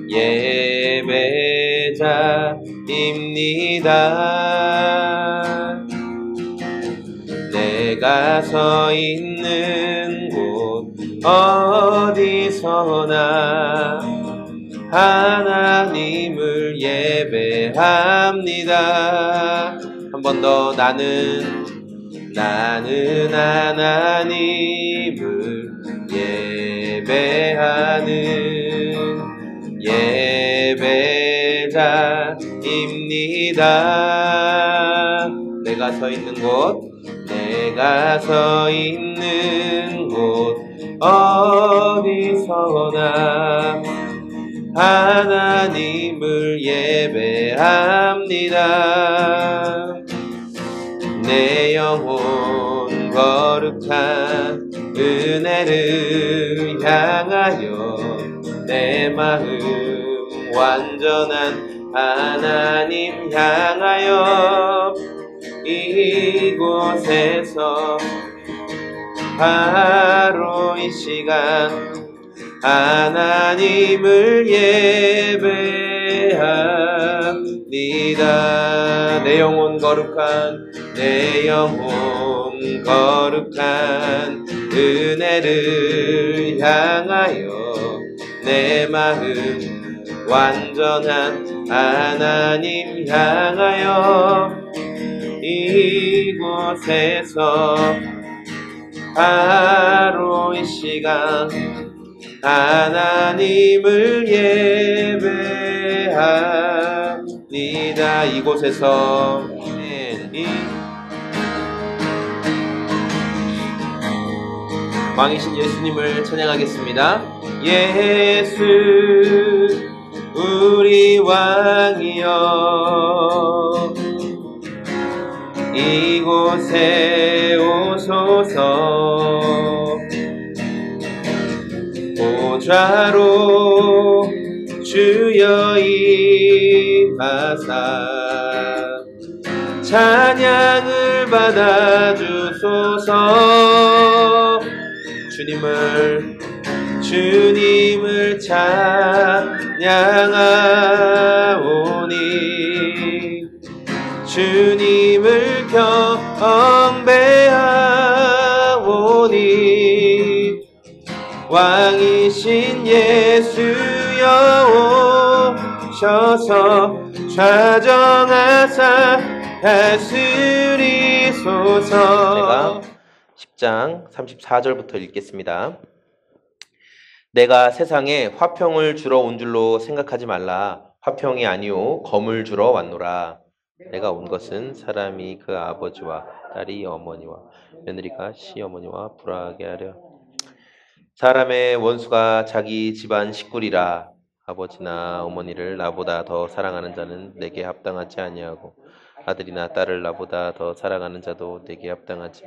예배자입니다. 내가 서 있는 곳 어디서나 하나님을 예배합니다. 한 번 더. 나는 하나님을 예배하는 예배자입니다. 내가 서 있는 곳 어디서나 하나님을 예배합니다. 내 영혼 거룩한 은혜를 향하여 내 마음 완전한 하나님 향하여 이곳에서 바로 이 시간 하나님을 예배합니다. 내 영혼 거룩한 은혜를 향하여 내 마음 완전한 하나님 향하여 이곳에서 바로 이 시간 하나님을 예배합니다. 이곳에서 왕이신 예수님을 찬양하겠습니다. 예수 우리 왕이여 이곳에 오소서. 보좌로 주여 임하사 찬양을 받아주소서. 주님을 찬양하오니 주님을 경배하오니 왕이신 예수여 오셔서 좌정하사 다스리소서. 제가 10장 34절부터 읽겠습니다. 내가 세상에 화평을 주러 온 줄로 생각하지 말라. 화평이 아니오 검을 주러 왔노라. 내가 온 것은 사람이 그 아버지와 딸이 어머니와 며느리가 시어머니와 불화하게 하려. 사람의 원수가 자기 집안 식구리라. 아버지나 어머니를 나보다 더 사랑하는 자는 내게 합당하지 아니하고 아들이나 딸을 나보다 더 사랑하는 자도 내게 합당하지.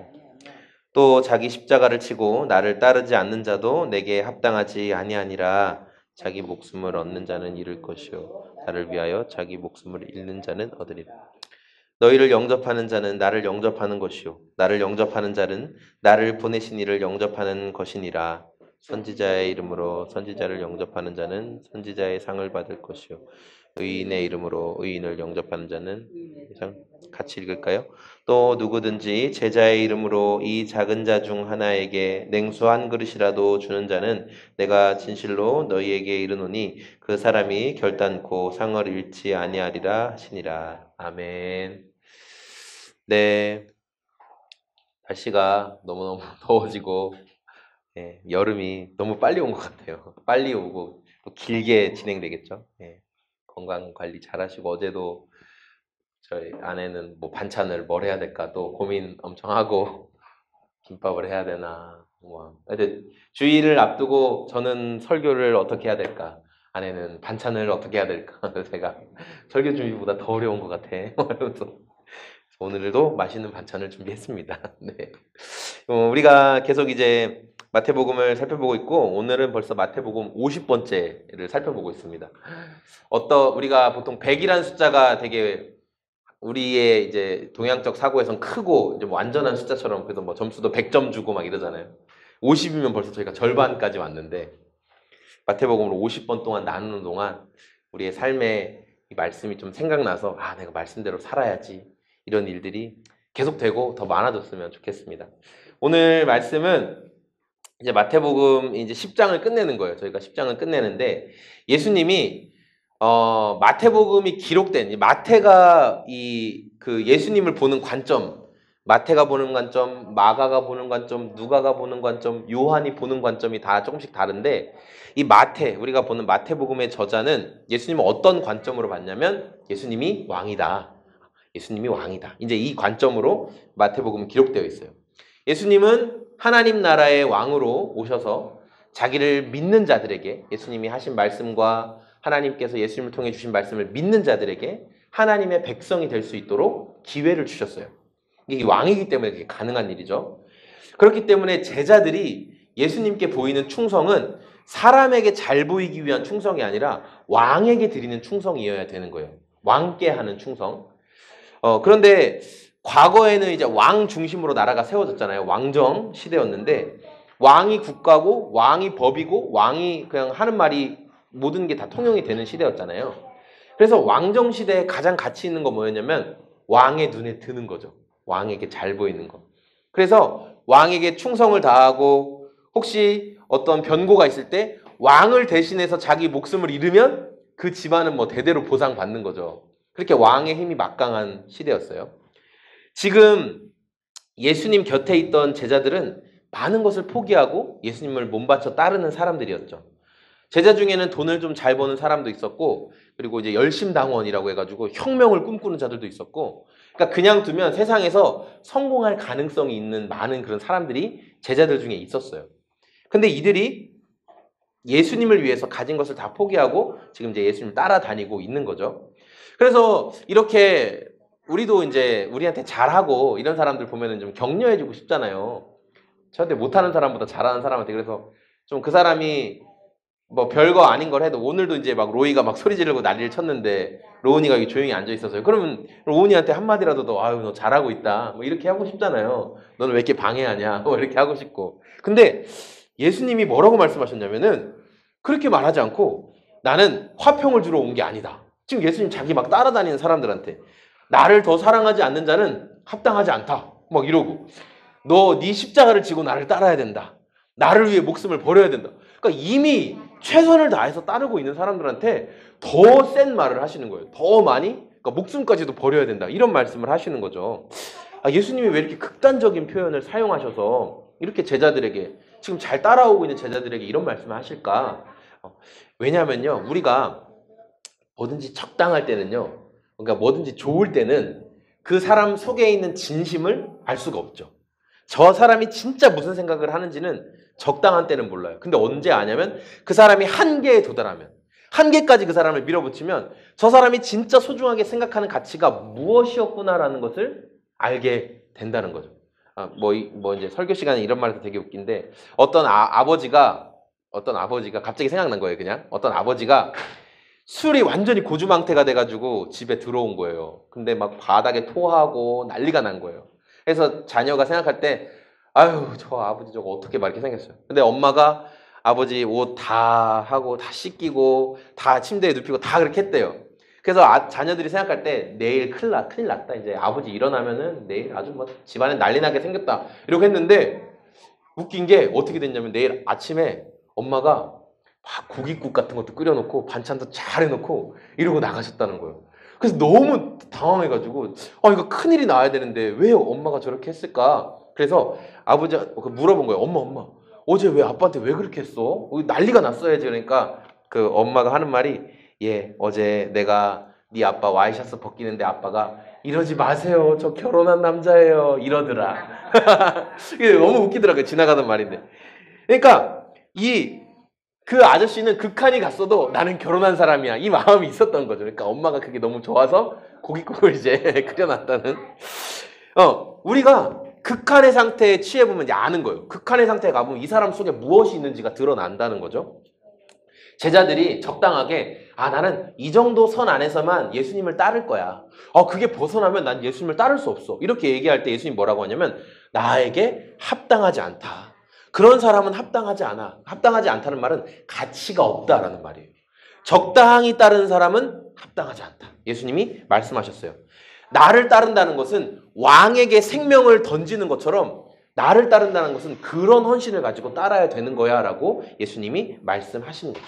또 자기 십자가를 치고 나를 따르지 않는 자도 내게 합당하지 아니하니라. 자기 목숨을 얻는 자는 잃을 것이요 나를 위하여 자기 목숨을 잃는 자는 얻으리라. 너희를 영접하는 자는 나를 영접하는 것이요 나를 영접하는 자는 나를 보내신 이를 영접하는 것이니라. 선지자의 이름으로 선지자를 영접하는 자는 선지자의 상을 받을 것이요 의인의 이름으로 의인을 영접하는 자는 같이 읽을까요? 또 누구든지 제자의 이름으로 이 작은 자 중 하나에게 냉수 한 그릇이라도 주는 자는 내가 진실로 너희에게 이르노니 그 사람이 결단코 상을 잃지 아니하리라 하시니라. 아멘. 네, 날씨가 너무너무 더워지고 여름이 너무 빨리 온 것 같아요. 빨리 오고 또 길게 진행되겠죠. 건강 관리 잘 하시고, 어제도 저희 아내는 뭐 반찬을 뭘 해야 될까 또 고민 엄청 하고 김밥을 해야 되나 근데 주일을 앞두고 저는 설교를 어떻게 해야 될까, 아내는 반찬을 어떻게 해야 될까. 제가 설교 준비보다 더 어려운 것 같아. 오늘도 맛있는 반찬을 준비했습니다. 네. 우리가 계속 이제 마태복음을 살펴보고 있고, 오늘은 벌써 마태복음 50번째를 살펴보고 있습니다. 우리가 보통 100이라는 숫자가 되게 우리의 이제 동양적 사고에선 크고 이제 뭐 완전한 숫자처럼, 그래서 뭐 점수도 100점 주고 막 이러잖아요. 50이면 벌써 저희가 절반까지 왔는데, 마태복음을 50번 동안 나누는 동안 우리의 삶에 이 말씀이 좀 생각나서 내가 말씀대로 살아야지 이런 일들이 계속되고 더 많아졌으면 좋겠습니다. 오늘 말씀은 이제 마태복음 이제 10장을 끝내는 거예요. 저희가 10장을 끝내는데 예수님이 마태복음이 기록된 마태가 그 예수님을 보는 관점, 마태가 보는 관점, 마가가 보는 관점, 누가가 보는 관점, 요한이 보는 관점이 다 조금씩 다른데 이 우리가 보는 마태복음의 저자는 예수님을 어떤 관점으로 봤냐면 예수님이 왕이다. 예수님이 왕이다. 이제 이 관점으로 마태복음은 기록되어 있어요. 예수님은 하나님 나라의 왕으로 오셔서 자기를 믿는 자들에게 예수님이 하신 말씀과 하나님께서 예수님을 통해 주신 말씀을 믿는 자들에게 하나님의 백성이 될 수 있도록 기회를 주셨어요. 이게 왕이기 때문에 그게 가능한 일이죠. 그렇기 때문에 제자들이 예수님께 보이는 충성은 사람에게 잘 보이기 위한 충성이 아니라 왕에게 드리는 충성이어야 되는 거예요. 왕께 하는 충성. 그런데 과거에는 이제 왕 중심으로 나라가 세워졌잖아요. 왕정 시대였는데 왕이 국가고 왕이 법이고 왕이 그냥 하는 말이 모든 게 다 통용이 되는 시대였잖아요. 그래서 왕정 시대에 가장 가치 있는 거 뭐였냐면 왕의 눈에 드는 거죠. 왕에게 잘 보이는 거. 그래서 왕에게 충성을 다하고 혹시 어떤 변고가 있을 때 왕을 대신해서 자기 목숨을 잃으면 그 집안은 뭐 대대로 보상받는 거죠. 그렇게 왕의 힘이 막강한 시대였어요. 지금 예수님 곁에 있던 제자들은 많은 것을 포기하고 예수님을 몸바쳐 따르는 사람들이었죠. 제자 중에는 돈을 좀 잘 버는 사람도 있었고, 그리고 이제 열심당원이라고 해가지고 혁명을 꿈꾸는 자들도 있었고, 그러니까 그냥 두면 세상에서 성공할 가능성이 있는 많은 그런 사람들이 제자들 중에 있었어요. 근데 이들이 예수님을 위해서 가진 것을 다 포기하고 지금 이제 예수님을 따라다니고 있는 거죠. 그래서 이렇게 우리도 이제 우리한테 잘하고 이런 사람들 보면은 좀 격려해주고 싶잖아요. 저한테 못하는 사람보다 잘하는 사람한테. 그래서 좀 그 사람이 뭐 별거 아닌 걸 해도 오늘도 이제 막 로이가 막 소리 지르고 난리를 쳤는데 로운이가 여기 조용히 앉아 있었어요. 그러면 로운이한테 한마디라도 더 아유 너 잘하고 있다 뭐 이렇게 하고 싶잖아요. 너는 왜 이렇게 방해하냐 뭐 이렇게 하고 싶고. 근데 예수님이 뭐라고 말씀하셨냐면은 그렇게 말하지 않고 나는 화평을 주러 온 게 아니다. 지금 예수님 자기 막 따라다니는 사람들한테 나를 더 사랑하지 않는 자는 합당하지 않다. 막 이러고 너 네 십자가를 지고 나를 따라야 된다. 나를 위해 목숨을 버려야 된다. 그러니까 이미 최선을 다해서 따르고 있는 사람들한테 더 센 말을 하시는 거예요. 더 많이 그러니까 목숨까지도 버려야 된다. 이런 말씀을 하시는 거죠. 예수님이 왜 이렇게 극단적인 표현을 사용하셔서 이렇게 제자들에게 지금 잘 따라오고 있는 제자들에게 이런 말씀을 하실까? 왜냐하면요. 우리가 뭐든지 적당할 때는요. 그러니까 뭐든지 좋을 때는 그 사람 속에 있는 진심을 알 수가 없죠. 저 사람이 진짜 무슨 생각을 하는지는 적당한 때는 몰라요. 근데 언제 아냐면 그 사람이 한계에 도달하면 한계까지 그 사람을 밀어붙이면 저 사람이 진짜 소중하게 생각하는 가치가 무엇이었구나라는 것을 알게 된다는 거죠. 뭐 이제 설교 시간에 이런 말해서 되게 웃긴데 어떤 아버지가 갑자기 생각난 거예요. 그냥 어떤 아버지가 술이 완전히 고주망태가 돼가지고 집에 들어온 거예요. 근데 막 바닥에 토하고 난리가 난 거예요. 그래서 자녀가 생각할 때 아유 저 아버지 저거 어떻게 막 이렇게 생겼어요. 근데 엄마가 아버지 옷 다 하고 다 씻기고 다 침대에 눕히고 다 그렇게 했대요. 그래서 자녀들이 생각할 때 내일 큰일 났다. 이제 아버지 일어나면은 내일 아주 뭐 집안에 난리 나게 생겼다. 이렇게 했는데 웃긴 게 어떻게 됐냐면 내일 아침에 엄마가 막 고깃국 같은 것도 끓여놓고 반찬도 잘 해놓고 이러고 나가셨다는 거예요. 그래서 너무 당황해가지고 이거 큰일이 나야 되는데 왜 엄마가 저렇게 했을까? 그래서 아버지 물어본 거예요. 엄마 어제 왜 아빠한테 왜 그렇게 했어? 난리가 났어야지. 그러니까 그 엄마가 하는 말이 어제 내가 네 아빠 와이셔츠 벗기는데 아빠가 이러지 마세요. 저 결혼한 남자예요. 이러더라. 이게 너무 웃기더라고요. 지나가는 말인데. 그러니까 그 아저씨는 극한이 갔어도 나는 결혼한 사람이야. 이 마음이 있었던 거죠. 그러니까 엄마가 그게 너무 좋아서 고깃국을 이제 끓여놨다는. 우리가 극한의 상태에 취해보면 이제 아는 거예요. 극한의 상태에 가보면 이 사람 속에 무엇이 있는지가 드러난다는 거죠. 제자들이 적당하게 나는 이 정도 선 안에서만 예수님을 따를 거야. 그게 벗어나면 난 예수님을 따를 수 없어. 이렇게 얘기할 때 예수님 뭐라고 하냐면 나에게 합당하지 않다. 그런 사람은 합당하지 않아. 합당하지 않다는 말은 가치가 없다라는 말이에요. 적당히 따르는 사람은 합당하지 않다. 예수님이 말씀하셨어요. 나를 따른다는 것은 왕에게 생명을 던지는 것처럼 나를 따른다는 것은 그런 헌신을 가지고 따라야 되는 거야 라고 예수님이 말씀하시는 거죠.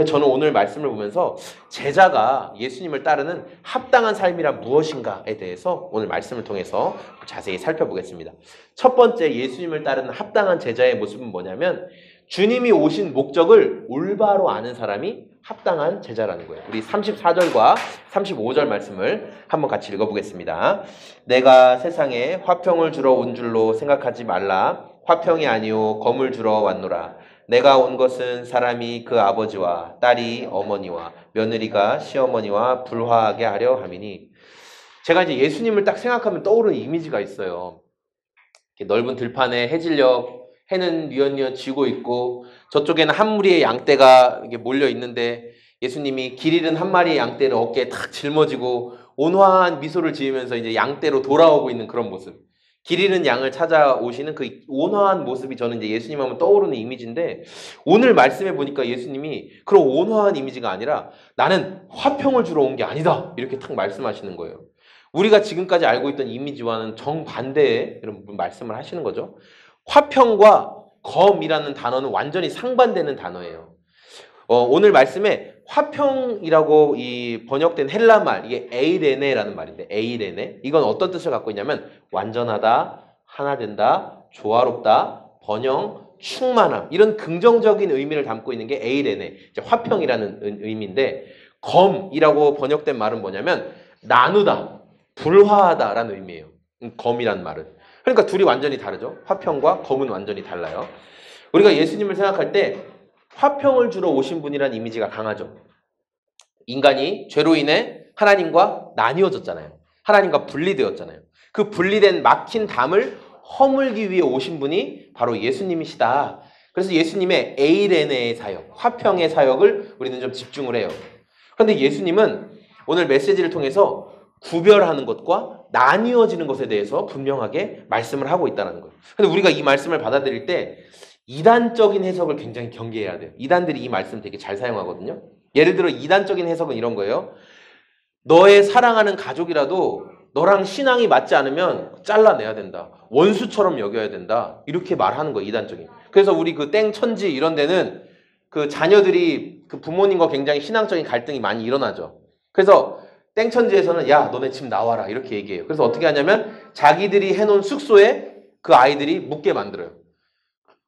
저는 오늘 말씀을 보면서 제자가 예수님을 따르는 합당한 삶이란 무엇인가에 대해서 오늘 말씀을 통해서 자세히 살펴보겠습니다. 첫 번째 예수님을 따르는 합당한 제자의 모습은 뭐냐면 주님이 오신 목적을 올바로 아는 사람이 합당한 제자라는 거예요. 우리 34절과 35절 말씀을 한번 같이 읽어보겠습니다. 내가 세상에 화평을 주러 온 줄로 생각하지 말라. 화평이 아니요 검을 주러 왔노라. 내가 온 것은 사람이 그 아버지와 딸이 어머니와 며느리가 시어머니와 불화하게 하려 함이니. 제가 이제 예수님을 딱 생각하면 떠오르는 이미지가 있어요. 넓은 들판에 해질녘 해는 뉘엿뉘엿 지고 있고 저쪽에는 한 무리의 양떼가 몰려 있는데 예수님이 길 잃은 한 마리의 양떼를 어깨에 탁 짊어지고 온화한 미소를 지으면서 이제 양떼로 돌아오고 있는 그런 모습. 길 잃은 양을 찾아오시는 그 온화한 모습이 저는 이제 예수님 하면 떠오르는 이미지인데 오늘 말씀해 보니까 예수님이 그런 온화한 이미지가 아니라 나는 화평을 주러 온 게 아니다. 이렇게 탁 말씀하시는 거예요. 우리가 지금까지 알고 있던 이미지와는 정반대의 이런 말씀을 하시는 거죠. 화평과 검이라는 단어는 완전히 상반되는 단어예요. 오늘 말씀에 화평이라고 이 번역된 헬라 말, 이게 에이레네라는 말인데, 에이레네. 이건 어떤 뜻을 갖고 있냐면, 완전하다, 하나 된다, 조화롭다, 번영, 충만함. 이런 긍정적인 의미를 담고 있는 게 에이레네, 이제 화평이라는 의미인데, 검이라고 번역된 말은 뭐냐면, 나누다, 불화하다라는 의미예요. 검이라는 말은. 그러니까 둘이 완전히 다르죠. 화평과 검은 완전히 달라요. 우리가 예수님을 생각할 때 화평을 주러 오신 분이라는 이미지가 강하죠. 인간이 죄로 인해 하나님과 나뉘어졌잖아요. 하나님과 분리되었잖아요. 그 분리된 막힌 담을 허물기 위해 오신 분이 바로 예수님이시다. 그래서 예수님의 에이레네의 사역, 화평의 사역을 우리는 좀 집중을 해요. 그런데 예수님은 오늘 메시지를 통해서 구별하는 것과 나뉘어지는 것에 대해서 분명하게 말씀을 하고 있다는 거예요. 근데 우리가 이 말씀을 받아들일 때 이단적인 해석을 굉장히 경계해야 돼요. 이단들이 이 말씀 되게 잘 사용하거든요. 예를 들어 이단적인 해석은 이런 거예요. 너의 사랑하는 가족이라도 너랑 신앙이 맞지 않으면 잘라내야 된다. 원수처럼 여겨야 된다. 이렇게 말하는 거예요. 이단적인. 그래서 우리 그 땡천지 이런 데는 그 자녀들이 그 부모님과 굉장히 신앙적인 갈등이 많이 일어나죠. 그래서 땡천지에서는 야 너네 집 나와라 이렇게 얘기해요. 그래서 어떻게 하냐면 자기들이 해놓은 숙소에 그 아이들이 묵게 만들어요.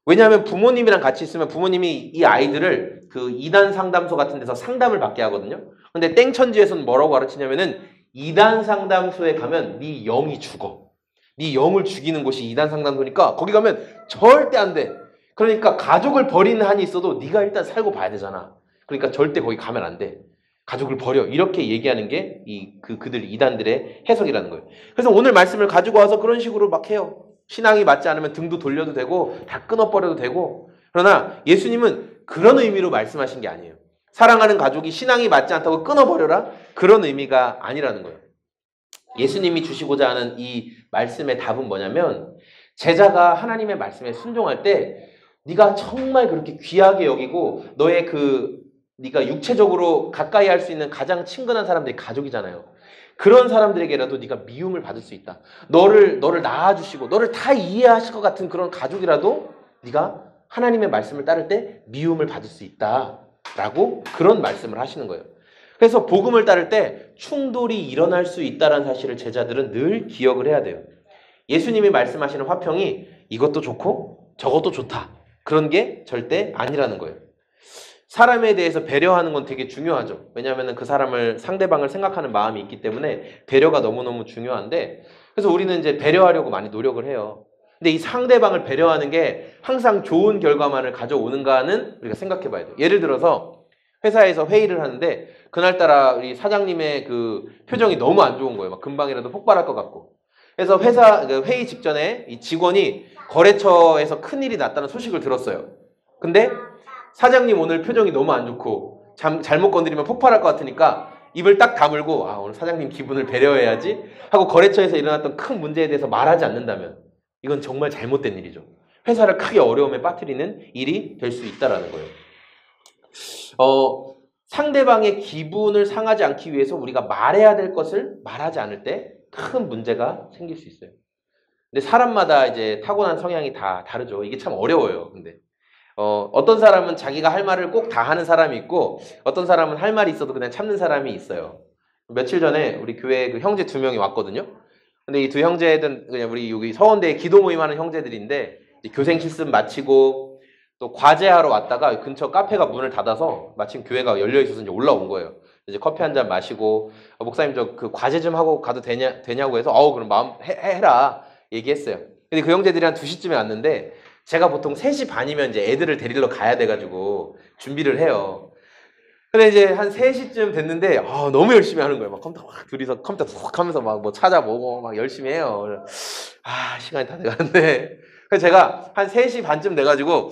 왜냐하면 부모님이랑 같이 있으면 부모님이 이 아이들을 그 이단 상담소 같은 데서 상담을 받게 하거든요. 근데 땡천지에서는 뭐라고 가르치냐면은 이단 상담소에 가면 네 영이 죽어. 네 영을 죽이는 곳이 이단 상담소니까 거기 가면 절대 안 돼. 그러니까 가족을 버리는 한이 있어도 네가 일단 살고 봐야 되잖아. 그러니까 절대 거기 가면 안 돼. 가족을 버려. 이렇게 얘기하는 게 그들 이단들의 해석이라는 거예요. 그래서 오늘 말씀을 가지고 와서 그런 식으로 막 해요. 신앙이 맞지 않으면 등도 돌려도 되고 다 끊어버려도 되고. 그러나 예수님은 그런 의미로 말씀하신 게 아니에요. 사랑하는 가족이 신앙이 맞지 않다고 끊어버려라? 그런 의미가 아니라는 거예요. 예수님이 주시고자 하는 이 말씀의 답은 뭐냐면 제자가 하나님의 말씀에 순종할 때 네가 정말 그렇게 귀하게 여기고 너의 네가 육체적으로 가까이 할 수 있는 가장 친근한 사람들이 가족이잖아요. 그런 사람들에게라도 네가 미움을 받을 수 있다. 너를 낳아주시고 너를 다 이해하실 것 같은 그런 가족이라도 네가 하나님의 말씀을 따를 때 미움을 받을 수 있다라고 그런 말씀을 하시는 거예요. 그래서 복음을 따를 때 충돌이 일어날 수 있다는 사실을 제자들은 늘 기억을 해야 돼요. 예수님이 말씀하시는 화평이 이것도 좋고 저것도 좋다. 그런 게 절대 아니라는 거예요. 사람에 대해서 배려하는 건 되게 중요하죠. 왜냐하면 그 상대방을 생각하는 마음이 있기 때문에 배려가 너무너무 중요한데 그래서 우리는 이제 배려하려고 많이 노력을 해요. 근데 이 상대방을 배려하는 게 항상 좋은 결과만을 가져오는가는 우리가 생각해 봐야 돼요. 예를 들어서 회사에서 회의를 하는데 그날따라 우리 사장님의 그 표정이 너무 안 좋은 거예요. 막 금방이라도 폭발할 것 같고. 그래서 회의 직전에 이 직원이 거래처에서 큰일이 났다는 소식을 들었어요. 근데 사장님 오늘 표정이 너무 안 좋고 잘못 건드리면 폭발할 것 같으니까 입을 딱 다물고 오늘 사장님 기분을 배려해야지 하고 거래처에서 일어났던 큰 문제에 대해서 말하지 않는다면 이건 정말 잘못된 일이죠. 회사를 크게 어려움에 빠뜨리는 일이 될 수 있다라는 거예요. 상대방의 기분을 상하지 않기 위해서 우리가 말해야 될 것을 말하지 않을 때 큰 문제가 생길 수 있어요. 근데 사람마다 이제 타고난 성향이 다 다르죠. 이게 참 어려워요. 근데 어떤 사람은 자기가 할 말을 꼭 다 하는 사람이 있고 어떤 사람은 할 말이 있어도 그냥 참는 사람이 있어요. 며칠 전에 우리 교회 그 형제 2명이 왔거든요. 근데 이 두 형제들은 그냥 우리 여기 서원대에 기도 모임하는 형제들인데 교생 실습 마치고 또 과제하러 왔다가 근처 카페가 문을 닫아서 마침 교회가 열려 있어서 이제 올라온 거예요. 이제 커피 한 잔 마시고 목사님 저 그 과제 좀 하고 가도 되냐고 해서 그럼 마음 해라 얘기했어요. 근데 그 형제들이 한 2시쯤에 왔는데 제가 보통 3시 반이면 이제 애들을 데리러 가야 돼가지고 준비를 해요. 근데 이제 한 3시쯤 됐는데 너무 열심히 하는 거예요. 막 컴퓨터 막 둘이서 컴퓨터 툭 하면서 막 뭐 찾아보고 막 열심히 해요. 시간이 다 돼가는데 그래서 제가 한 3시 반쯤 돼가지고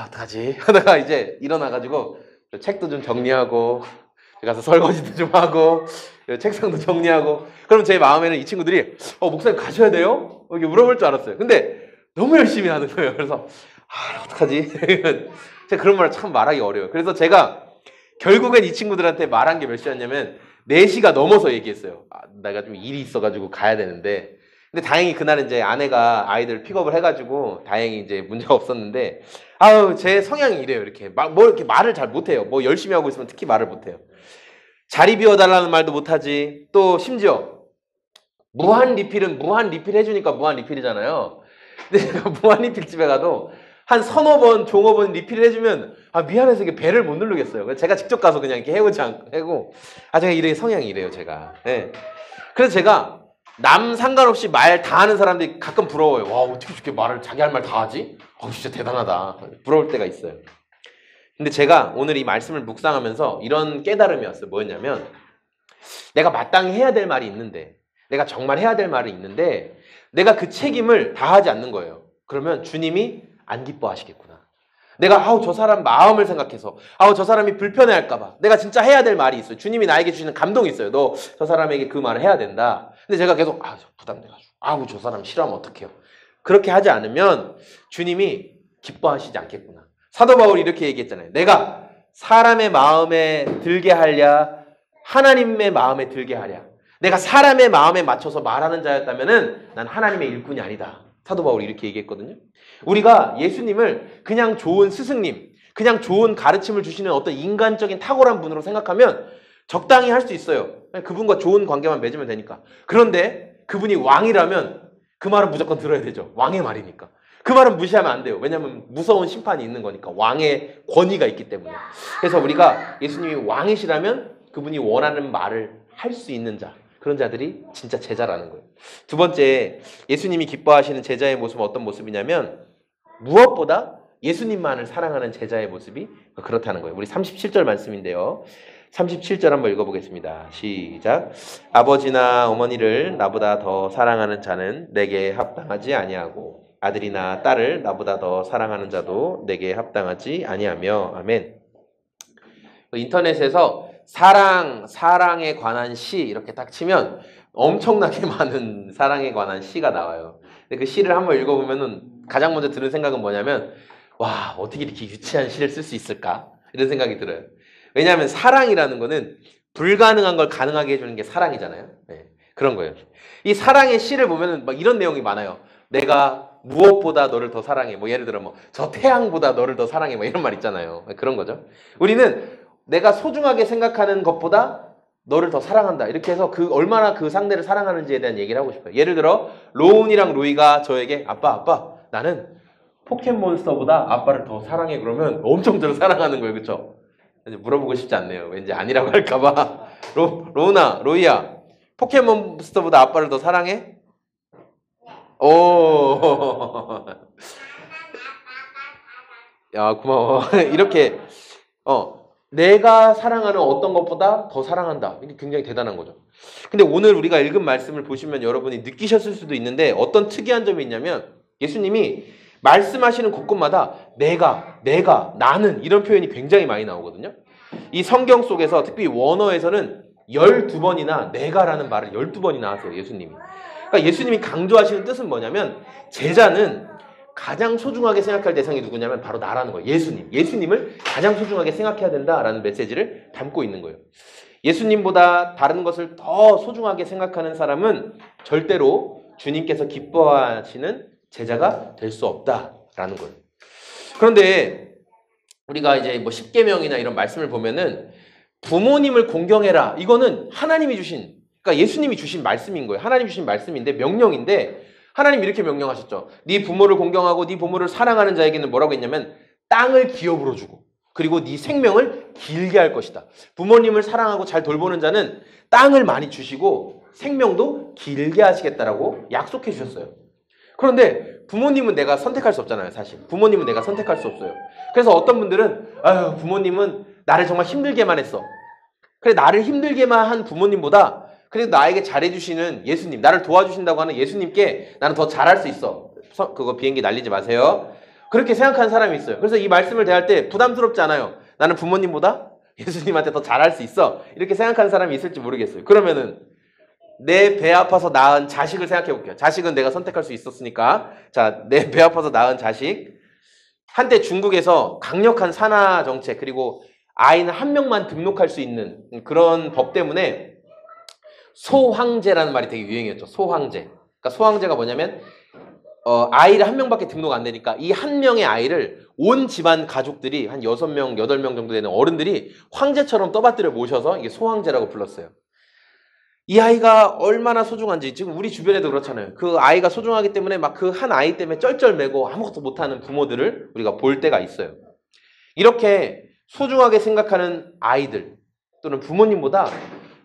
어떡하지 하다가 이제 일어나가지고 책도 좀 정리하고 가서 설거지도 좀 하고 책상도 정리하고 그럼 제 마음에는 이 친구들이 목사님 가셔야 돼요? 이렇게 물어볼 줄 알았어요. 근데 너무 열심히 하는 거예요. 그래서 어떡하지? 제가 그런 말을 참 말하기 어려워요. 그래서 제가 결국엔 이 친구들한테 말한 게 몇 시였냐면 4시가 넘어서 얘기했어요. 내가 좀 일이 있어가지고 가야 되는데 근데 다행히 그날은 이제 아내가 아이들 픽업을 해가지고 다행히 이제 문제가 없었는데 제 성향이 이래요. 이렇게 이렇게 말을 잘 못해요. 뭐 열심히 하고 있으면 특히 말을 못해요. 자리 비워달라는 말도 못하지. 또 심지어 무한 리필은 무한 리필 해주니까 무한 리필이잖아요. 근데 제가 무한 리필집에 가도 한 서너 번, 종업 번 리필을 해주면 미안해서 이게 배를 못 누르겠어요. 그래서 제가 직접 가서 그냥 이렇게 해오지 않고 제가 이래 성향이 이래요. 제가. 네. 그래서 제가 남 상관없이 말 다 하는 사람들이 가끔 부러워요. 와 어떻게 저렇게 말을 자기 할 말 다 하지? 진짜 대단하다. 부러울 때가 있어요. 근데 제가 오늘 이 말씀을 묵상하면서 이런 깨달음이 왔어요. 뭐였냐면 내가 마땅히 해야 될 말이 있는데 내가 정말 해야 될 말이 있는데 내가 그 책임을 다하지 않는 거예요. 그러면 주님이 안 기뻐하시겠구나. 내가 저 사람 마음을 생각해서 저 사람이 불편해할까 봐 내가 진짜 해야 될 말이 있어요. 주님이 나에게 주시는 감동이 있어요. 너 저 사람에게 그 말을 해야 된다. 근데 제가 계속 부담돼가지고 저 사람 싫어하면 어떡해요. 그렇게 하지 않으면 주님이 기뻐하시지 않겠구나. 사도 바울이 이렇게 얘기했잖아요. 내가 사람의 마음에 들게 하랴 하나님의 마음에 들게 하랴. 내가 사람의 마음에 맞춰서 말하는 자였다면은 난 하나님의 일꾼이 아니다. 사도 바울이 이렇게 얘기했거든요. 우리가 예수님을 그냥 좋은 스승님, 그냥 좋은 가르침을 주시는 어떤 인간적인 탁월한 분으로 생각하면 적당히 할 수 있어요. 그분과 좋은 관계만 맺으면 되니까. 그런데 그분이 왕이라면 그 말은 무조건 들어야 되죠. 왕의 말이니까. 그 말은 무시하면 안 돼요. 왜냐하면 무서운 심판이 있는 거니까. 왕의 권위가 있기 때문에. 그래서 우리가 예수님이 왕이시라면 그분이 원하는 말을 할 수 있는 자. 그런 자들이 진짜 제자라는 거예요. 두 번째, 예수님이 기뻐하시는 제자의 모습은 어떤 모습이냐면 무엇보다 예수님만을 사랑하는 제자의 모습이 그렇다는 거예요. 우리 37절 말씀인데요. 37절 한번 읽어보겠습니다. 시작. 아버지나 어머니를 나보다 더 사랑하는 자는 내게 합당하지 아니하고 아들이나 딸을 나보다 더 사랑하는 자도 내게 합당하지 아니하며. 아멘. 인터넷에서 사랑에 관한 시 이렇게 딱 치면 엄청나게 많은 사랑에 관한 시가 나와요. 근데 그 시를 한번 읽어보면은 가장 먼저 드는 생각은 뭐냐면 와 어떻게 이렇게 유치한 시를 쓸 수 있을까? 이런 생각이 들어요. 왜냐하면 사랑이라는 거는 불가능한 걸 가능하게 해주는 게 사랑이잖아요. 네, 그런 거예요. 이 사랑의 시를 보면은 막 이런 내용이 많아요. 내가 무엇보다 너를 더 사랑해. 뭐 예를 들어 저 태양보다 너를 더 사랑해. 뭐 이런 말 있잖아요. 그런 거죠. 우리는 내가 소중하게 생각하는 것보다 너를 더 사랑한다. 이렇게 해서 얼마나 그 상대를 사랑하는지에 대한 얘기를 하고 싶어요. 예를 들어 로운이랑 루이가 저에게 아빠 나는 포켓몬스터보다 아빠를 더 사랑해. 그러면 엄청 저를 사랑하는 거예요. 그렇죠? 물어보고 싶지 않네요. 왠지 아니라고 할까봐. 로운아, 로이야, 포켓몬스터보다 아빠를 더 사랑해? 오, 야 고마워. 이렇게 내가 사랑하는 어떤 것보다 더 사랑한다. 이게 굉장히 대단한 거죠. 근데 오늘 우리가 읽은 말씀을 보시면 여러분이 느끼셨을 수도 있는데 어떤 특이한 점이 있냐면 예수님이 말씀하시는 곳곳마다 내가, 나는 이런 표현이 굉장히 많이 나오거든요. 이 성경 속에서 특히 원어에서는 12번이나 내가라는 말을 12번이나 하세요. 예수님이. 그러니까 예수님이 강조하시는 뜻은 뭐냐면 제자는 가장 소중하게 생각할 대상이 누구냐면 바로 나라는 거예요. 예수님. 예수님을 가장 소중하게 생각해야 된다라는 메시지를 담고 있는 거예요. 예수님보다 다른 것을 더 소중하게 생각하는 사람은 절대로 주님께서 기뻐하시는 제자가 될 수 없다라는 거예요. 그런데 우리가 이제 뭐 십계명이나 이런 말씀을 보면은 부모님을 공경해라. 이거는 하나님이 주신, 그러니까 예수님이 주신 말씀인 거예요. 하나님이 주신 말씀인데, 명령인데, 하나님이 이렇게 명령하셨죠. 네 부모를 공경하고 네 부모를 사랑하는 자에게는 뭐라고 했냐면 땅을 기업으로 주고 그리고 네 생명을 길게 할 것이다. 부모님을 사랑하고 잘 돌보는 자는 땅을 많이 주시고 생명도 길게 하시겠다라고 약속해 주셨어요. 그런데 부모님은 내가 선택할 수 없잖아요, 사실. 부모님은 내가 선택할 수 없어요. 그래서 어떤 분들은 아유, 부모님은 나를 정말 힘들게만 했어. 그래, 나를 힘들게만 한 부모님보다 그래도 나에게 잘해주시는 예수님, 나를 도와주신다고 하는 예수님께 나는 더 잘할 수 있어. 그거 비행기 날리지 마세요. 그렇게 생각하는 사람이 있어요. 그래서 이 말씀을 대할 때 부담스럽지 않아요. 나는 부모님보다 예수님한테 더 잘할 수 있어. 이렇게 생각하는 사람이 있을지 모르겠어요. 그러면은 내 배 아파서 낳은 자식을 생각해 볼게요. 자식은 내가 선택할 수 있었으니까. 자, 내 배 아파서 낳은 자식. 한때 중국에서 강력한 산하 정책, 그리고 아이는 한 명만 등록할 수 있는 그런 법 때문에 소황제라는 말이 되게 유행이었죠. 소황제. 그러니까 소황제가 뭐냐면 아이를 한 명밖에 등록 안 되니까 이 한 명의 아이를 온 집안 가족들이 한 6명, 8명 정도 되는 어른들이 황제처럼 떠받들여 모셔서 이게 소황제라고 불렀어요. 이 아이가 얼마나 소중한지 지금 우리 주변에도 그렇잖아요. 그 아이가 소중하기 때문에 막 그 한 아이 때문에 쩔쩔매고 아무것도 못하는 부모들을 우리가 볼 때가 있어요. 이렇게 소중하게 생각하는 아이들 또는 부모님보다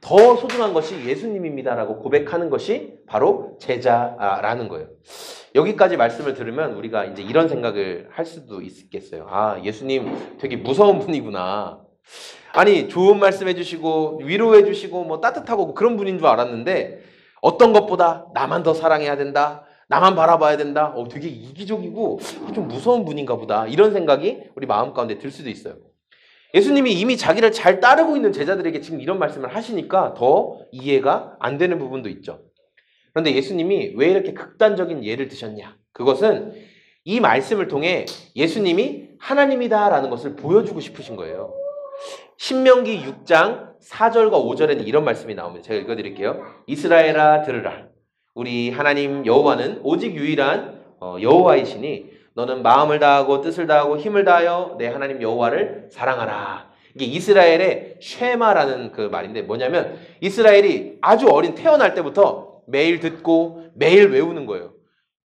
더 소중한 것이 예수님입니다라고 고백하는 것이 바로 제자라는 거예요. 여기까지 말씀을 들으면 우리가 이제 이런 생각을 할 수도 있겠어요. 아, 예수님 되게 무서운 분이구나. 아니, 좋은 말씀 해주시고 위로해 주시고 뭐 따뜻하고 그런 분인 줄 알았는데 어떤 것보다 나만 더 사랑해야 된다. 나만 바라봐야 된다. 되게 이기적이고 좀 무서운 분인가 보다. 이런 생각이 우리 마음 가운데 들 수도 있어요. 예수님이 이미 자기를 잘 따르고 있는 제자들에게 지금 이런 말씀을 하시니까 더 이해가 안 되는 부분도 있죠. 그런데 예수님이 왜 이렇게 극단적인 예를 드셨냐? 그것은 이 말씀을 통해 예수님이 하나님이다라는 것을 보여주고 싶으신 거예요. 신명기 6장 4절과 5절에는 이런 말씀이 나옵니다. 제가 읽어드릴게요. 이스라엘아 들으라. 우리 하나님 여호와는 오직 유일한 여호와이시니 너는 마음을 다하고 뜻을 다하고 힘을 다하여 내 하나님 여호와를 사랑하라. 이게 이스라엘의 쉐마라는 그 말인데 뭐냐면 이스라엘이 아주 어린 태어날 때부터 매일 듣고 매일 외우는 거예요.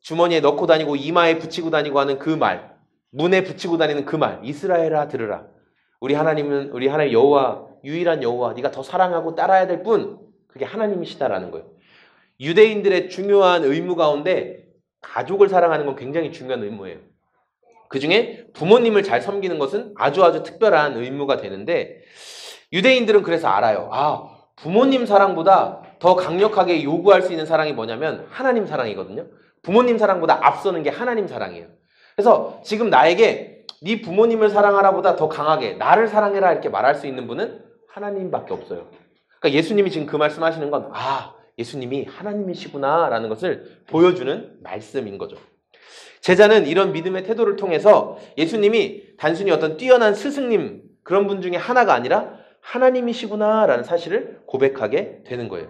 주머니에 넣고 다니고 이마에 붙이고 다니고 하는 그 말, 문에 붙이고 다니는 그 말, 이스라엘아 들으라. 우리 하나님은 우리 하나님 여호와, 유일한 여호와, 네가 더 사랑하고 따라야 될 분, 그게 하나님이시다라는 거예요. 유대인들의 중요한 의무 가운데 가족을 사랑하는 건 굉장히 중요한 의무예요. 그 중에 부모님을 잘 섬기는 것은 아주 특별한 의무가 되는데 유대인들은 그래서 알아요. 아, 부모님 사랑보다 더 강력하게 요구할 수 있는 사랑이 뭐냐면 하나님 사랑이거든요. 부모님 사랑보다 앞서는 게 하나님 사랑이에요. 그래서 지금 나에게 네 부모님을 사랑하라보다 더 강하게 나를 사랑해라 이렇게 말할 수 있는 분은 하나님밖에 없어요. 그러니까 예수님이 지금 그 말씀하시는 건 예수님이 하나님이시구나 라는 것을 보여주는 말씀인 거죠. 제자는 이런 믿음의 태도를 통해서 예수님이 단순히 어떤 뛰어난 스승님 그런 분 중에 하나가 아니라 하나님이시구나 라는 사실을 고백하게 되는 거예요.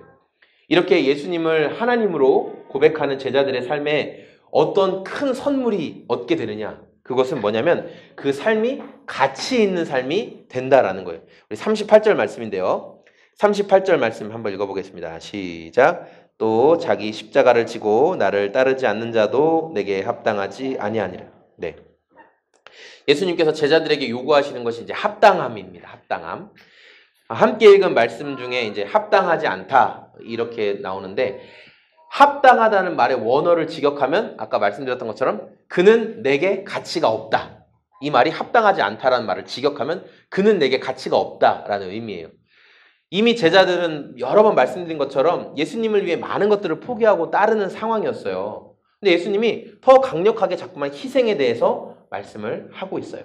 이렇게 예수님을 하나님으로 고백하는 제자들의 삶에 어떤 큰 선물이 얻게 되느냐, 그것은 뭐냐면 그 삶이 가치 있는 삶이 된다라는 거예요. 우리 38절 말씀인데요. 38절 말씀 한번 읽어보겠습니다. 시작. 또 자기 십자가를 지고 나를 따르지 않는 자도 내게 합당하지 아니하니라. 네. 예수님께서 제자들에게 요구하시는 것이 이제 합당함입니다. 합당함. 함께 읽은 말씀 중에 이제 합당하지 않다 이렇게 나오는데 합당하다는 말의 원어를 직역하면 아까 말씀드렸던 것처럼 그는 내게 가치가 없다. 이 말이 합당하지 않다라는 말을 직역하면 그는 내게 가치가 없다라는 의미예요. 이미 제자들은 여러 번 말씀드린 것처럼 예수님을 위해 많은 것들을 포기하고 따르는 상황이었어요. 근데 예수님이 더 강력하게 자꾸만 희생에 대해서 말씀을 하고 있어요.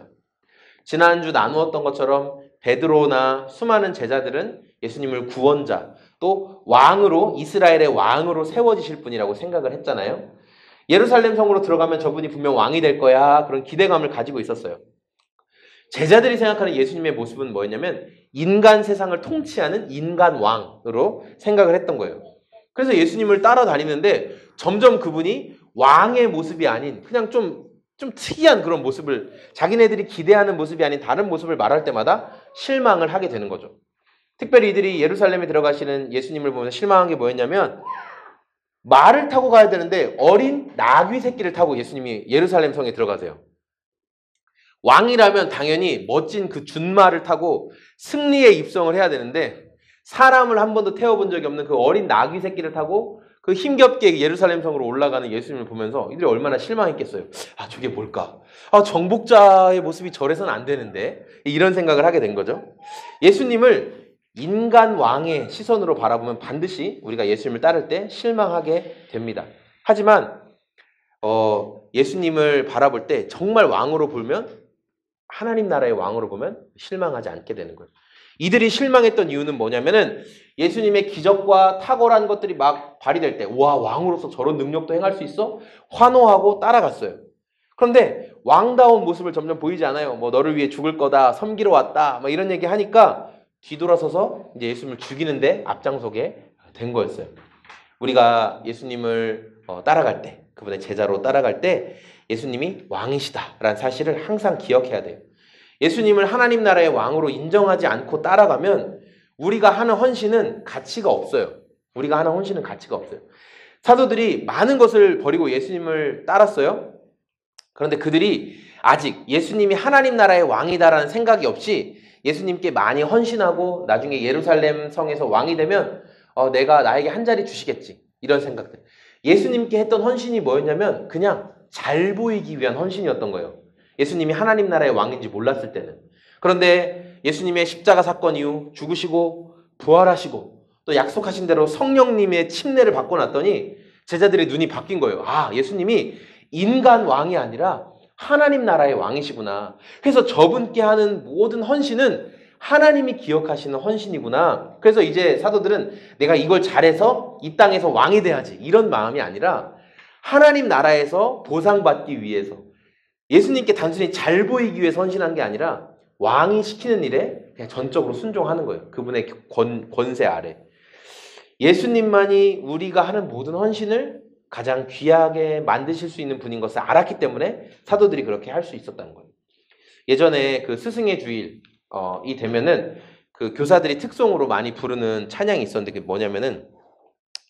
지난주 나누었던 것처럼 베드로나 수많은 제자들은 예수님을 구원자, 또 왕으로 이스라엘의 왕으로 세워지실 분이라고 생각을 했잖아요. 예루살렘 성으로 들어가면 저분이 분명 왕이 될 거야. 그런 기대감을 가지고 있었어요. 제자들이 생각하는 예수님의 모습은 뭐였냐면 인간 세상을 통치하는 인간 왕으로 생각을 했던 거예요. 그래서 예수님을 따라다니는데 점점 그분이 왕의 모습이 아닌 그냥 좀 특이한 그런 모습을, 자기네들이 기대하는 모습이 아닌 다른 모습을 말할 때마다 실망을 하게 되는 거죠. 특별히 이들이 예루살렘에 들어가시는 예수님을 보면서 실망한 게 뭐였냐면 말을 타고 가야 되는데 어린 나귀 새끼를 타고 예수님이 예루살렘 성에 들어가세요. 왕이라면 당연히 멋진 그 준말을 타고 승리의 입성을 해야 되는데 사람을 한 번도 태워본 적이 없는 그 어린 나귀 새끼를 타고 그 힘겹게 예루살렘 성으로 올라가는 예수님을 보면서 이들이 얼마나 실망했겠어요. 아, 저게 뭘까? 아, 정복자의 모습이 저래서는 안 되는데. 이런 생각을 하게 된 거죠. 예수님을 인간 왕의 시선으로 바라보면 반드시 우리가 예수님을 따를 때 실망하게 됩니다. 하지만 예수님을 바라볼 때 정말 왕으로 보면, 하나님 나라의 왕으로 보면 실망하지 않게 되는 거예요. 이들이 실망했던 이유는 뭐냐면은 예수님의 기적과 탁월한 것들이 막 발휘될 때, 와, 왕으로서 저런 능력도 행할 수 있어? 환호하고 따라갔어요. 그런데 왕다운 모습을 점점 보이지 않아요. 뭐 너를 위해 죽을 거다, 섬기러 왔다, 막 이런 얘기 하니까 뒤돌아서서 이제 예수님을 죽이는데 앞장서게 된 거였어요. 우리가 예수님을 따라갈 때, 그분의 제자로 따라갈 때 예수님이 왕이시다라는 사실을 항상 기억해야 돼요. 예수님을 하나님 나라의 왕으로 인정하지 않고 따라가면 우리가 하는 헌신은 가치가 없어요. 우리가 하는 헌신은 가치가 없어요. 사도들이 많은 것을 버리고 예수님을 따랐어요. 그런데 그들이 아직 예수님이 하나님 나라의 왕이다라는 생각이 없이 예수님께 많이 헌신하고 나중에 예루살렘 성에서 왕이 되면 내가 나에게 한 자리 주시겠지, 이런 생각들. 예수님께 했던 헌신이 뭐였냐면 그냥 잘 보이기 위한 헌신이었던 거예요. 예수님이 하나님 나라의 왕인지 몰랐을 때는. 그런데 예수님의 십자가 사건 이후 죽으시고 부활하시고 또 약속하신 대로 성령님의 침례를 받고 났더니 제자들의 눈이 바뀐 거예요. 아, 예수님이 인간 왕이 아니라 하나님 나라의 왕이시구나. 그래서 저분께 하는 모든 헌신은 하나님이 기억하시는 헌신이구나. 그래서 이제 사도들은 내가 이걸 잘해서 이 땅에서 왕이 돼야지, 이런 마음이 아니라 하나님 나라에서 보상받기 위해서, 예수님께 단순히 잘 보이기 위해서 헌신한 게 아니라 왕이 시키는 일에 그냥 전적으로 순종하는 거예요. 그분의 권세 아래. 예수님만이 우리가 하는 모든 헌신을 가장 귀하게 만드실 수 있는 분인 것을 알았기 때문에 사도들이 그렇게 할 수 있었다는 거예요. 예전에 그 스승의 주일이 되면은 그 교사들이 특송으로 많이 부르는 찬양이 있었는데 그게 뭐냐면은,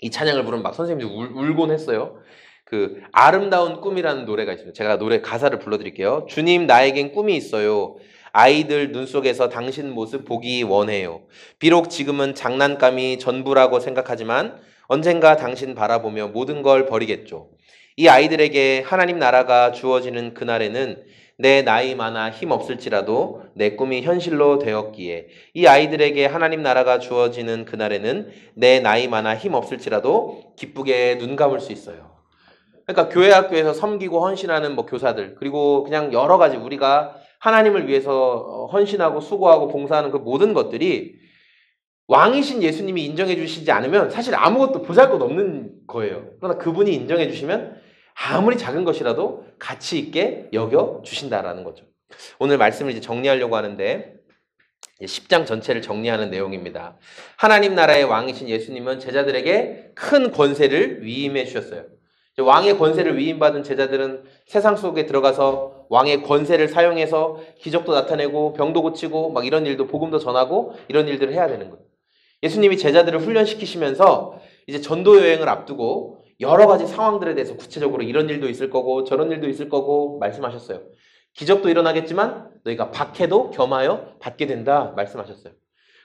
이 찬양을 부르면 막 선생님들이 울곤 했어요. 그 아름다운 꿈이라는 노래가 있습니다. 제가 노래 가사를 불러드릴게요. 주님, 나에겐 꿈이 있어요. 아이들 눈 속에서 당신 모습 보기 원해요. 비록 지금은 장난감이 전부라고 생각하지만 언젠가 당신 바라보며 모든 걸 버리겠죠. 이 아이들에게 하나님 나라가 주어지는 그날에는 내 나이 많아 힘없을지라도 내 꿈이 현실로 되었기에, 이 아이들에게 하나님 나라가 주어지는 그날에는 내 나이 많아 힘없을지라도 기쁘게 눈 감을 수 있어요. 그러니까 교회 학교에서 섬기고 헌신하는 뭐 교사들, 그리고 그냥 여러 가지 우리가 하나님을 위해서 헌신하고 수고하고 봉사하는 그 모든 것들이 왕이신 예수님이 인정해 주시지 않으면 사실 아무것도 보잘것없는 거예요. 그러나 그분이 인정해 주시면 아무리 작은 것이라도 가치 있게 여겨 주신다라는 거죠. 오늘 말씀을 이제 정리하려고 하는데 10장 전체를 정리하는 내용입니다. 하나님 나라의 왕이신 예수님은 제자들에게 큰 권세를 위임해 주셨어요. 왕의 권세를 위임받은 제자들은 세상 속에 들어가서 왕의 권세를 사용해서 기적도 나타내고 병도 고치고 막 이런 일도, 복음도 전하고 이런 일들을 해야 되는 거예요. 예수님이 제자들을 훈련시키시면서 이제 전도 여행을 앞두고 여러 가지 상황들에 대해서 구체적으로 이런 일도 있을 거고 저런 일도 있을 거고 말씀하셨어요. 기적도 일어나겠지만 너희가 박해도 겸하여 받게 된다 말씀하셨어요.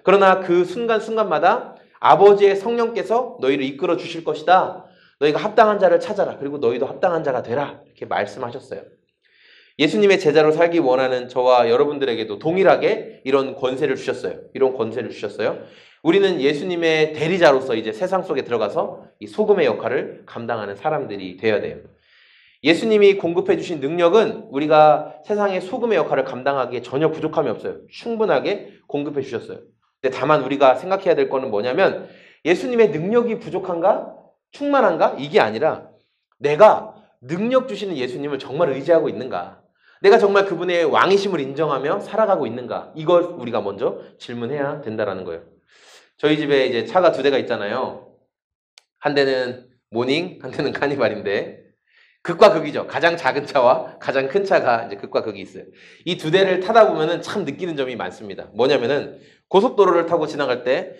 그러나 그 순간순간마다 아버지의 성령께서 너희를 이끌어 주실 것이다. 너희가 합당한 자를 찾아라. 그리고 너희도 합당한 자가 되라. 이렇게 말씀하셨어요. 예수님의 제자로 살기 원하는 저와 여러분들에게도 동일하게 이런 권세를 주셨어요. 이런 권세를 주셨어요. 우리는 예수님의 대리자로서 이제 세상 속에 들어가서 이 소금의 역할을 감당하는 사람들이 되어야 돼요. 예수님이 공급해 주신 능력은 우리가 세상의 소금의 역할을 감당하기에 전혀 부족함이 없어요. 충분하게 공급해 주셨어요. 근데 다만 우리가 생각해야 될 거는 뭐냐면 예수님의 능력이 부족한가? 충만한가? 이게 아니라 내가 능력 주시는 예수님을 정말 의지하고 있는가? 내가 정말 그분의 왕이심을 인정하며 살아가고 있는가? 이걸 우리가 먼저 질문해야 된다라는 거예요. 저희 집에 이제 차가 두 대가 있잖아요. 한 대는 모닝, 한 대는 카니발인데 극과 극이죠. 가장 작은 차와 가장 큰 차가 이제 극과 극이 있어요. 이 두 대를 타다 보면은 참 느끼는 점이 많습니다. 뭐냐면은 고속도로를 타고 지나갈 때,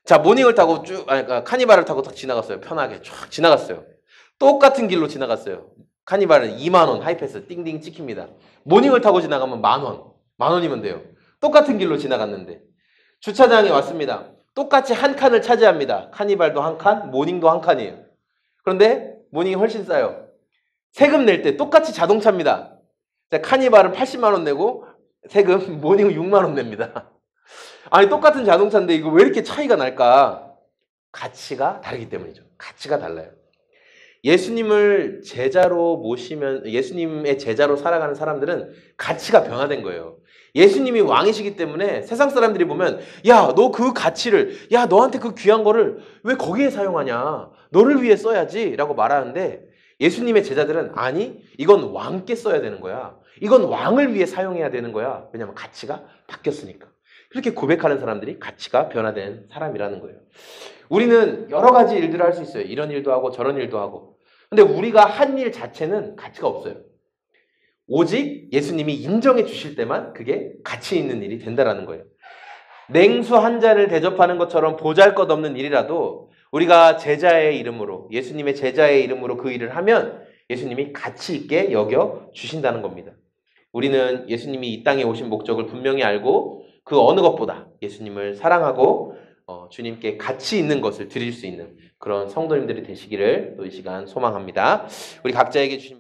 자, 모닝을 타고 그러니까 카니발을 타고 딱 지나갔어요. 편하게 쫙 지나갔어요. 똑같은 길로 지나갔어요. 카니발은 2만 원 하이패스 띵띵 찍힙니다. 모닝을 타고 지나가면 만 원이면 돼요. 똑같은 길로 지나갔는데 주차장에 왔습니다. 똑같이 한 칸을 차지합니다. 카니발도 한 칸, 모닝도 한 칸이에요. 그런데 모닝이 훨씬 싸요. 세금 낼 때 똑같이 자동차입니다. 자, 카니발은 80만 원 내고 세금 모닝은 6만 원 냅니다. 아니 똑같은 자동차인데 이거 왜 이렇게 차이가 날까? 가치가 다르기 때문이죠. 가치가 달라요. 예수님을 제자로 모시면 예수님의 제자로 살아가는 사람들은 가치가 변화된 거예요. 예수님이 왕이시기 때문에 세상 사람들이 보면 야, 너 그 가치를 야, 너한테 그 귀한 거를 왜 거기에 사용하냐? 너를 위해 써야지 라고 말하는데 예수님의 제자들은 아니, 이건 왕께 써야 되는 거야. 이건 왕을 위해 사용해야 되는 거야. 왜냐하면 가치가 바뀌었으니까. 그렇게 고백하는 사람들이 가치가 변화된 사람이라는 거예요. 우리는 여러 가지 일들을 할 수 있어요. 이런 일도 하고 저런 일도 하고. 근데 우리가 한 일 자체는 가치가 없어요. 오직 예수님이 인정해 주실 때만 그게 가치 있는 일이 된다라는 거예요. 냉수 한 잔을 대접하는 것처럼 보잘것없는 일이라도 우리가 제자의 이름으로, 예수님의 제자의 이름으로 그 일을 하면 예수님이 가치 있게 여겨 주신다는 겁니다. 우리는 예수님이 이 땅에 오신 목적을 분명히 알고 그 어느 것보다 예수님을 사랑하고 주님께 가치 있는 것을 드릴 수 있는 그런 성도님들이 되시기를 또 이 시간 소망합니다. 우리 각자에게 주신